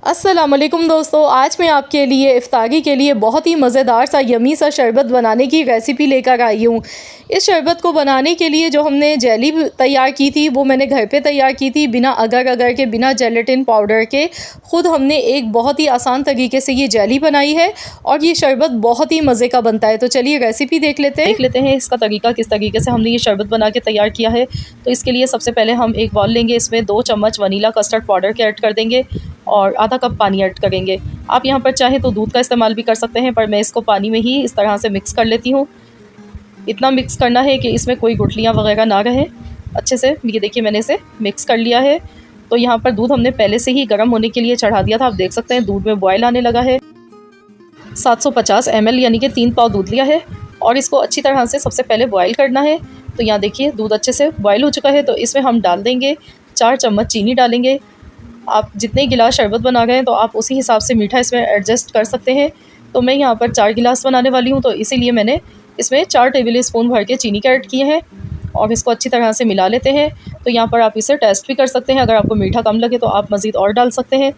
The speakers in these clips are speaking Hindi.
अस्सलामुअलैकुम दोस्तों, आज मैं आपके लिए इफ्तारी के लिए बहुत ही मज़ेदार सा यमी सा शरबत बनाने की रेसिपी लेकर आई हूँ। इस शरबत को बनाने के लिए जो हमने जेली तैयार की थी वो मैंने घर पे तैयार की थी, बिना अगर के, बिना जेलेटिन पाउडर के। ख़ुद हमने एक बहुत ही आसान तरीके से ये जेली बनाई है और ये शरबत बहुत ही मज़े का बनता है। तो चलिए रेसिपी देख लेते हैं इसका तरीका, किस तरीके से हमने ये शरबत बना के तैयार किया है। तो इसके लिए सबसे पहले हम एक बाउल लेंगे, इसमें 2 चम्मच वनीला कस्टर्ड पाउडर के ऐड कर देंगे और आधा कप पानी ऐड करेंगे। आप यहाँ पर चाहें तो दूध का इस्तेमाल भी कर सकते हैं, पर मैं इसको पानी में ही इस तरह से मिक्स कर लेती हूँ। इतना मिक्स करना है कि इसमें कोई गुठलियाँ वगैरह ना रहे अच्छे से। ये देखिए मैंने इसे मिक्स कर लिया है। तो यहाँ पर दूध हमने पहले से ही गर्म होने के लिए चढ़ा दिया था। आप देख सकते हैं दूध में बॉयल आने लगा है। 750 ml यानी कि 3 पाव दूध लिया है और इसको अच्छी तरह से सबसे पहले बॉयल करना है। तो यहाँ देखिए दूध अच्छे से बॉयल हो चुका है। तो इसमें हम डाल देंगे 4 चम्मच चीनी डालेंगे। आप जितने गिलास शरबत बना गए हैं तो आप उसी हिसाब से मीठा इसमें एडजस्ट कर सकते हैं। तो मैं यहाँ पर 4 गिलास बनाने वाली हूँ, तो इसीलिए मैंने इसमें 4 टेबल स्पून भर के चीनी का ऐड किए हैं और इसको अच्छी तरह से मिला लेते हैं। तो यहाँ पर आप इसे टेस्ट भी कर सकते हैं, अगर आपको मीठा कम लगे तो आप मज़ीद और डाल सकते हैं।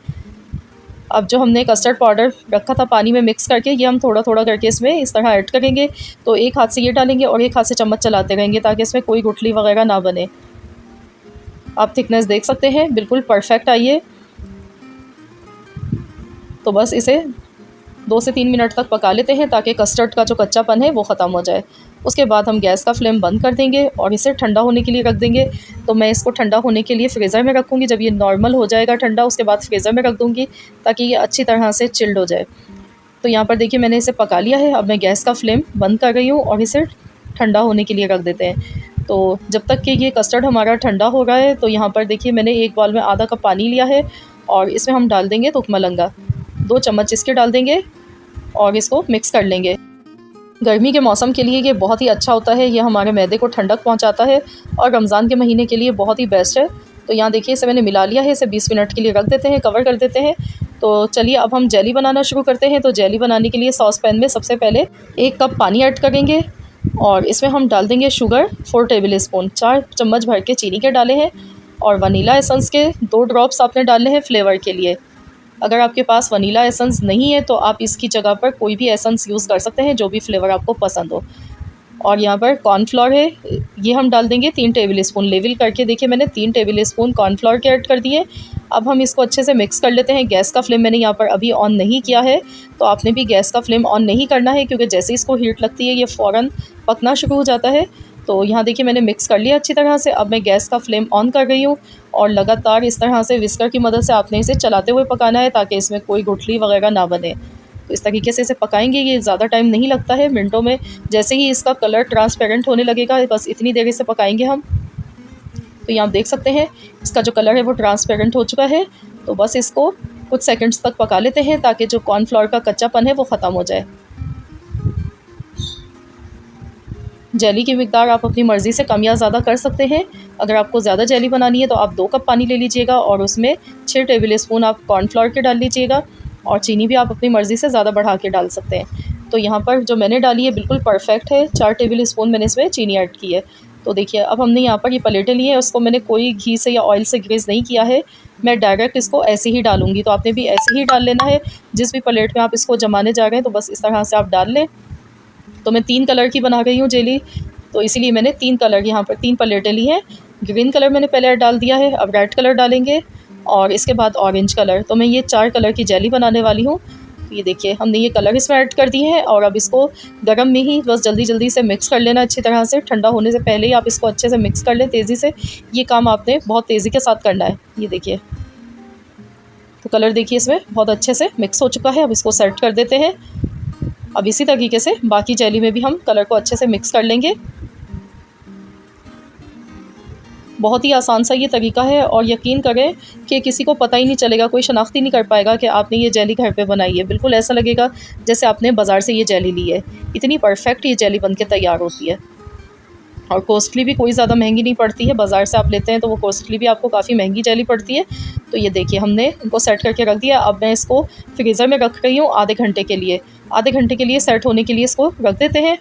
अब जो हमने कस्टर्ड पाउडर रखा था पानी में मिक्स करके, ये हम थोड़ा थोड़ा करके इसमें इस तरह ऐड करेंगे। तो एक हाथ से ये डालेंगे और एक हाथ से चम्मच चलाते रहेंगे ताकि इसमें कोई गुठली वगैरह ना बने। आप थिकनेस देख सकते हैं, बिल्कुल परफेक्ट आई है। तो बस इसे 2 से 3 मिनट तक पका लेते हैं ताकि कस्टर्ड का जो कच्चापन है वो ख़त्म हो जाए। उसके बाद हम गैस का फ्लेम बंद कर देंगे और इसे ठंडा होने के लिए रख देंगे। तो मैं इसको ठंडा होने के लिए फ्रीज़र में रखूँगी। जब ये नॉर्मल हो जाएगा ठंडा, उसके बाद फ्रीज़र में रख दूँगी ताकि ये अच्छी तरह से चिल्ड हो जाए। तो यहाँ पर देखिए मैंने इसे पका लिया है। अब मैं गैस का फ्लेम बंद कर रही हूँ और इसे ठंडा होने के लिए रख देते हैं। तो जब तक कि ये कस्टर्ड हमारा ठंडा हो रहा है, तो यहाँ पर देखिए मैंने एक बाउल में आधा कप पानी लिया है और इसमें हम डाल देंगे तुकमलंगा। 2 चम्मच इसके डाल देंगे और इसको मिक्स कर लेंगे। गर्मी के मौसम के लिए ये बहुत ही अच्छा होता है, ये हमारे मैदे को ठंडक पहुंचाता है और रमज़ान के महीने के लिए बहुत ही बेस्ट है। तो यहाँ देखिए इसे मैंने मिला लिया है, इसे 20 मिनट के लिए रख देते हैं, कवर कर देते हैं। तो चलिए अब हम जेली बनाना शुरू करते हैं। तो जेली बनाने के लिए सॉस पैन में सबसे पहले 1 कप पानी ऐड करेंगे और इसमें हम डाल देंगे शुगर 4 टेबल स्पून। 4 चम्मच भर के चीनी के डाले हैं और वनीला एसेंस के 2 ड्रॉप्स आपने डालने हैं फ्लेवर के लिए। अगर आपके पास वनीला एसेंस नहीं है तो आप इसकी जगह पर कोई भी एसेंस यूज़ कर सकते हैं, जो भी फ्लेवर आपको पसंद हो। और यहाँ पर कॉर्नफ्लोर है, ये हम डाल देंगे 3 टेबल स्पून। लेवल करके देखिए मैंने 3 टेबल स्पून कॉर्नफ्लोर के ऐड कर दिए। अब हम इसको अच्छे से मिक्स कर लेते हैं। गैस का फ्लेम मैंने यहाँ पर अभी ऑन नहीं किया है, तो आपने भी गैस का फ्लेम ऑन नहीं करना है, क्योंकि जैसे इसको हीट लगती है ये फ़ौरन पकना शुरू हो जाता है। तो यहाँ देखिए मैंने मिक्स कर लिया अच्छी तरह से। अब मैं गैस का फ्लेम ऑन कर रही हूँ और लगातार इस तरह से विस्कर की मदद से आपने इसे चलाते हुए पकाना है ताकि इसमें कोई गुठली वगैरह ना बने। तो इस तरीके से इसे पकाएंगे, ये ज़्यादा टाइम नहीं लगता है, मिनटों में। जैसे ही इसका कलर ट्रांसपेरेंट होने लगेगा बस इतनी देर इसे पकाएंगे हम। तो यहाँ आप देख सकते हैं इसका जो कलर है वो ट्रांसपेरेंट हो चुका है। तो बस इसको कुछ सेकंड्स तक पका लेते हैं ताकि जो कॉर्नफ्लोर का कच्चापन है वो ख़त्म हो जाए। जेली की मिकदार आप अपनी मर्ज़ी से कम या ज़्यादा कर सकते हैं। अगर आपको ज़्यादा जेली बनानी है तो आप 2 कप पानी ले लीजिएगा और उसमें 6 टेबल स्पून आप कॉर्नफ्लोर के डाल लीजिएगा और चीनी भी आप अपनी मर्ज़ी से ज़्यादा बढ़ा के डाल सकते हैं। तो यहाँ पर जो मैंने डाली है बिल्कुल परफेक्ट है, 4 टेबल स्पून मैंने इसमें चीनी ऐड की है। तो देखिए अब हमने यहाँ पर ये प्लेटें ली हैं, उसको मैंने कोई घी से या ऑयल से ग्रीस नहीं किया है, मैं डायरेक्ट इसको ऐसे ही डालूँगी। तो आपने भी ऐसे ही डाल लेना है, जिस भी प्लेट में आप इसको जमाने जा रहे हैं तो बस इस तरह से आप डाल लें। तो मैं 3 कलर की बना रही हूँ जेली, तो इसीलिए मैंने 3 कलर यहाँ पर 3 प्लेटें ली हैं। ग्रीन कलर मैंने पहले डाल दिया है, अब रेड कलर डालेंगे और इसके बाद ऑरेंज कलर। तो मैं ये 4 कलर की जेली बनाने वाली हूँ। ये देखिए हमने ये कलर इसमें ऐड कर दिए हैं और अब इसको गरम में ही बस जल्दी जल्दी से मिक्स कर लेना अच्छी तरह से। ठंडा होने से पहले ही आप इसको अच्छे से मिक्स कर लें तेज़ी से। ये काम आपने बहुत तेज़ी के साथ करना है। ये देखिए तो कलर देखिए इसमें बहुत अच्छे से मिक्स हो चुका है। अब इसको सेट कर देते हैं। अब इसी तरीके से बाकी जेली में भी हम कलर को अच्छे से मिक्स कर लेंगे। बहुत ही आसान सा ये तरीका है और यकीन करें कि किसी को पता ही नहीं चलेगा, कोई शनाख्त ही नहीं कर पाएगा कि आपने ये जेली घर पे बनाई है। बिल्कुल ऐसा लगेगा जैसे आपने बाज़ार से ये जेली ली है। इतनी परफेक्ट ये जेली बनके तैयार होती है और कॉस्टली भी कोई ज़्यादा महंगी नहीं पड़ती है। बाज़ार से आप लेते हैं तो वो कॉस्टली भी आपको काफ़ी महंगी जेली पड़ती है। तो ये देखिए हमने इनको सेट करके रख दिया। अब मैं इसको फ्रीज़र में रख रही हूँ आधे घंटे के लिए। आधे घंटे के लिए सेट होने के लिए इसको रख देते हैं।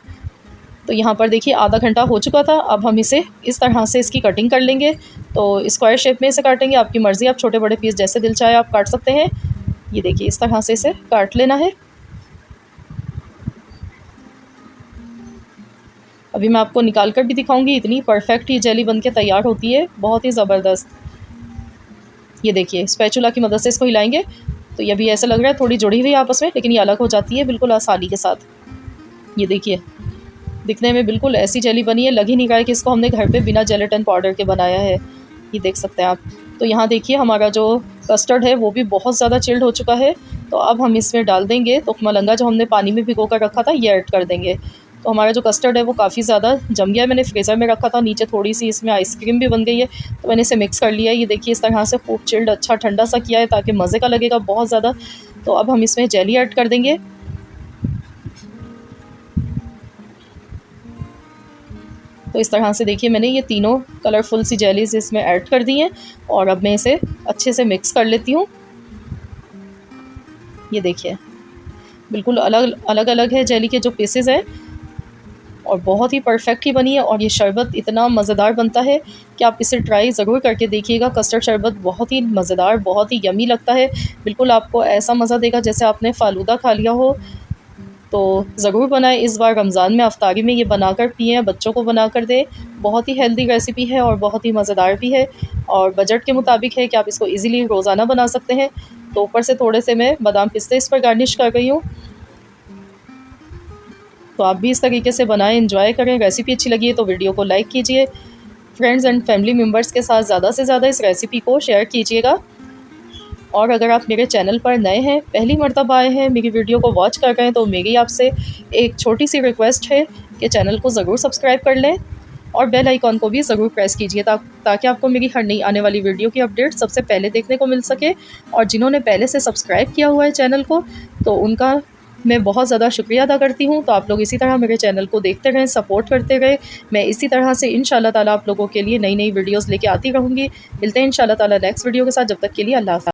तो यहाँ पर देखिए आधा घंटा हो चुका था। अब हम इसे इस तरह से इसकी कटिंग कर लेंगे। तो स्क्वायर शेप में इसे काटेंगे, आपकी मर्ज़ी, आप छोटे बड़े पीस जैसे दिल चाहे आप काट सकते हैं। ये देखिए इस तरह से इसे काट लेना है। अभी मैं आपको निकाल कर भी दिखाऊंगी, इतनी परफेक्ट ये जेली बनके तैयार होती है, बहुत ही ज़बरदस्त। ये देखिए स्पैचुला की मदद से इसको हिलाएंगे तो ये भी ऐसा लग रहा है थोड़ी जुड़ी हुई आपस में, लेकिन ये अलग हो जाती है बिल्कुल आसानी के साथ। ये देखिए दिखने में बिल्कुल ऐसी जेली बनी है, लग ही नहीं रहा है कि इसको हमने घर पे बिना जेलेटिन पाउडर के बनाया है। ये देख सकते हैं आप। तो यहाँ देखिए हमारा जो कस्टर्ड है वो भी बहुत ज़्यादा चिल्ड हो चुका है। तो अब हम इसमें डाल देंगे तो मलंगा जो हमने पानी में भिगो कर रखा था ये ऐड कर देंगे। तो हमारा जो कस्टर्ड है वो काफ़ी ज़्यादा जम गया है, मैंने फ्रीज़र में रखा था, नीचे थोड़ी सी इसमें आइसक्रीम भी बन गई है, तो मैंने इसे मिक्स कर लिया है। ये देखिए इस तरह से खूब चिल्ड अच्छा ठंडा सा किया है ताकि मज़े का लगेगा बहुत ज़्यादा। तो अब हम इसमें जेली ऐड कर देंगे। तो इस तरह से देखिए मैंने ये तीनों कलरफुल सी जेलीज़ इसमें ऐड कर दी हैं और अब मैं इसे अच्छे से मिक्स कर लेती हूँ। ये देखिए बिल्कुल अलग अलग है जेली के जो पीसेस हैं और बहुत ही परफेक्ट ही बनी है। और ये शरबत इतना मज़ेदार बनता है कि आप इसे ट्राई ज़रूर करके देखिएगा। कस्टर्ड शरबत बहुत ही मज़ेदार, बहुत ही यमी लगता है, बिल्कुल आपको ऐसा मज़ा देगा जैसे आपने फ़ालूदा खा लिया हो। तो ज़रूर बनाएं इस बार रमज़ान में अफ्तारी में ये बनाकर पिएं, बच्चों को बनाकर दें। बहुत ही हेल्दी रेसिपी है और बहुत ही मज़ेदार भी है और बजट के मुताबिक है कि आप इसको इजीली रोज़ाना बना सकते हैं। तो ऊपर से थोड़े से मैं बादाम पिस्ते इस पर गार्निश कर रही हूँ। तो आप भी इस तरीके से बनाएं, एंजॉय करें। रेसिपी अच्छी लगी है तो वीडियो को लाइक कीजिए, फ्रेंड्स एंड फैमिली मेम्बर्स के साथ ज़्यादा से ज़्यादा इस रेसिपी को शेयर कीजिएगा। और अगर आप मेरे चैनल पर नए हैं, पहली मर्तबा आए हैं, मेरी वीडियो को वॉच कर रहे हैं, तो मेरी आपसे एक छोटी सी रिक्वेस्ट है कि चैनल को ज़रूर सब्सक्राइब कर लें और बेल आइकॉन को भी ज़रूर प्रेस कीजिए ताकि आपको मेरी हर नई आने वाली वीडियो की अपडेट सबसे पहले देखने को मिल सके। और जिन्होंने पहले से सब्सक्राइब किया हुआ है चैनल को तो उनका मैं बहुत ज़्यादा शुक्रिया अदा करती हूँ। तो आप लोग इसी तरह मेरे चैनल को देखते रहें, सपोर्ट करते रहें। मैं इसी तरह से इंशाल्लाह ताला आप लोगों के लिए नई नई वीडियोज़ लेके आती रहूँगी। मिलते हैं इंशाल्लाह ताला नेक्स्ट वीडियो के साथ, जब तक के लिए अल्लाह हाफ़िज़।